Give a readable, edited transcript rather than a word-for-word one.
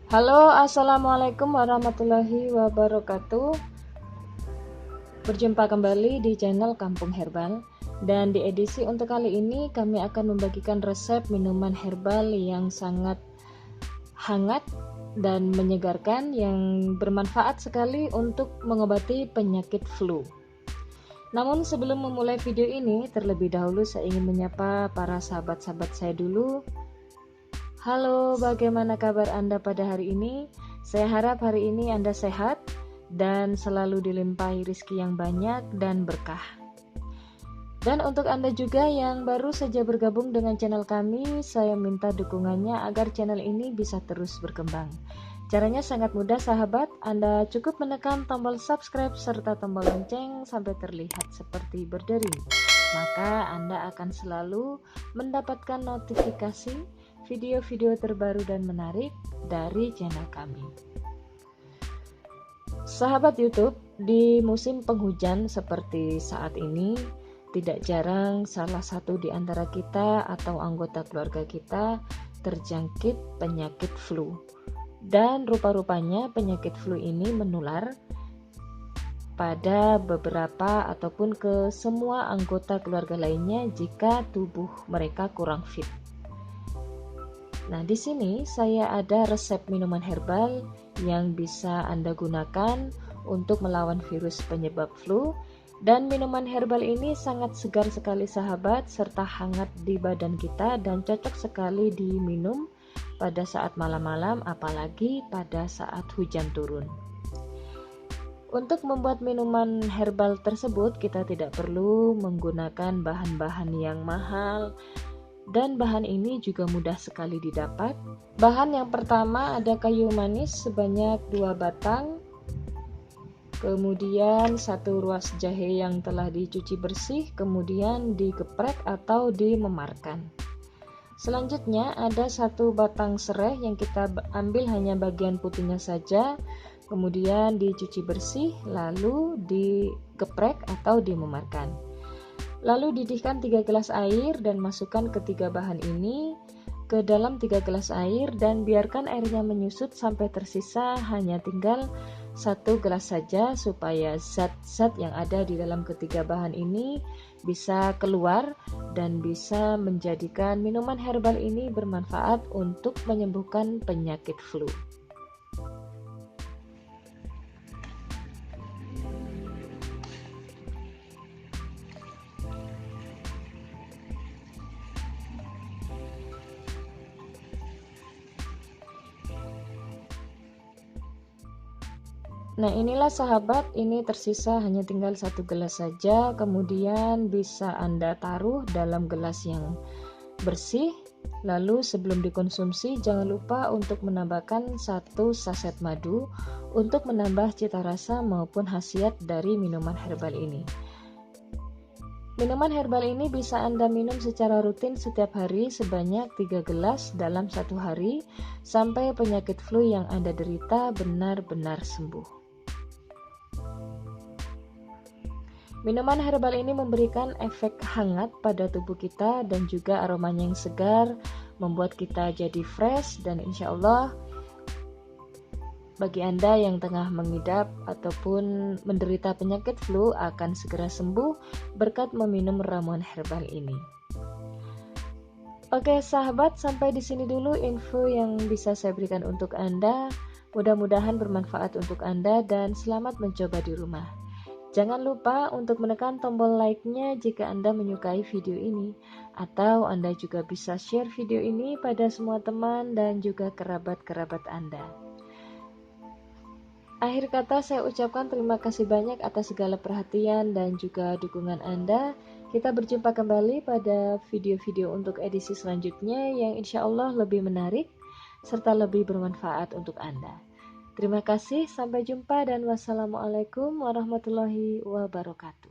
Halo, assalamualaikum warahmatullahi wabarakatuh. Berjumpa kembali di channel Kampung Herbal. Dan di edisi untuk kali ini kami akan membagikan resep minuman herbal yang sangat hangat dan menyegarkan, yang bermanfaat sekali untuk mengobati penyakit flu. Namun sebelum memulai video ini, terlebih dahulu saya ingin menyapa para sahabat-sahabat saya dulu. Halo, bagaimana kabar Anda pada hari ini? Saya harap hari ini Anda sehat dan selalu dilimpahi rezeki yang banyak dan berkah. Dan untuk Anda juga yang baru saja bergabung dengan channel kami, saya minta dukungannya agar channel ini bisa terus berkembang. Caranya sangat mudah sahabat, Anda cukup menekan tombol subscribe serta tombol lonceng sampai terlihat seperti berdering. Maka Anda akan selalu mendapatkan notifikasi video-video terbaru dan menarik dari channel kami. Sahabat YouTube, di musim penghujan seperti saat ini, tidak jarang salah satu di antara kita atau anggota keluarga kita terjangkit penyakit flu. Dan rupa-rupanya penyakit flu ini menular pada beberapa ataupun ke semua anggota keluarga lainnya jika tubuh mereka kurang fit. Nah, di sini saya ada resep minuman herbal yang bisa Anda gunakan untuk melawan virus penyebab flu. Dan minuman herbal ini sangat segar sekali sahabat, serta hangat di badan kita dan cocok sekali diminum pada saat malam-malam, apalagi pada saat hujan turun. Untuk membuat minuman herbal tersebut, kita tidak perlu menggunakan bahan-bahan yang mahal, dan bahan ini juga mudah sekali didapat. Bahan yang pertama ada kayu manis sebanyak 2 batang, kemudian 1 ruas jahe yang telah dicuci bersih, kemudian digeprek atau dimemarkan. Selanjutnya ada 1 batang serai yang kita ambil hanya bagian putihnya saja, kemudian dicuci bersih lalu digeprek atau dimemarkan. Lalu didihkan 3 gelas air dan masukkan ketiga bahan ini ke dalam 3 gelas air dan biarkan airnya menyusut sampai tersisa hanya tinggal 1 gelas saja, supaya zat-zat yang ada di dalam ketiga bahan ini bisa keluar dan bisa menjadikan minuman herbal ini bermanfaat untuk menyembuhkan penyakit flu. Nah, inilah sahabat, ini tersisa hanya tinggal 1 gelas saja. Kemudian bisa Anda taruh dalam gelas yang bersih. Lalu sebelum dikonsumsi jangan lupa untuk menambahkan 1 saset madu untuk menambah cita rasa maupun khasiat dari minuman herbal ini. Minuman herbal ini bisa Anda minum secara rutin setiap hari sebanyak 3 gelas dalam 1 hari sampai penyakit flu yang Anda derita benar-benar sembuh. Minuman herbal ini memberikan efek hangat pada tubuh kita dan juga aromanya yang segar, membuat kita jadi fresh, dan insya Allah bagi Anda yang tengah mengidap ataupun menderita penyakit flu akan segera sembuh berkat meminum ramuan herbal ini. Oke sahabat, sampai di sini dulu info yang bisa saya berikan untuk Anda. Mudah-mudahan bermanfaat untuk Anda dan selamat mencoba di rumah. Jangan lupa untuk menekan tombol like-nya jika Anda menyukai video ini, atau Anda juga bisa share video ini pada semua teman dan juga kerabat-kerabat Anda. Akhir kata saya ucapkan terima kasih banyak atas segala perhatian dan juga dukungan Anda. Kita berjumpa kembali pada video-video untuk edisi selanjutnya yang insya Allah lebih menarik serta lebih bermanfaat untuk Anda. Terima kasih, sampai jumpa dan wassalamualaikum warahmatullahi wabarakatuh.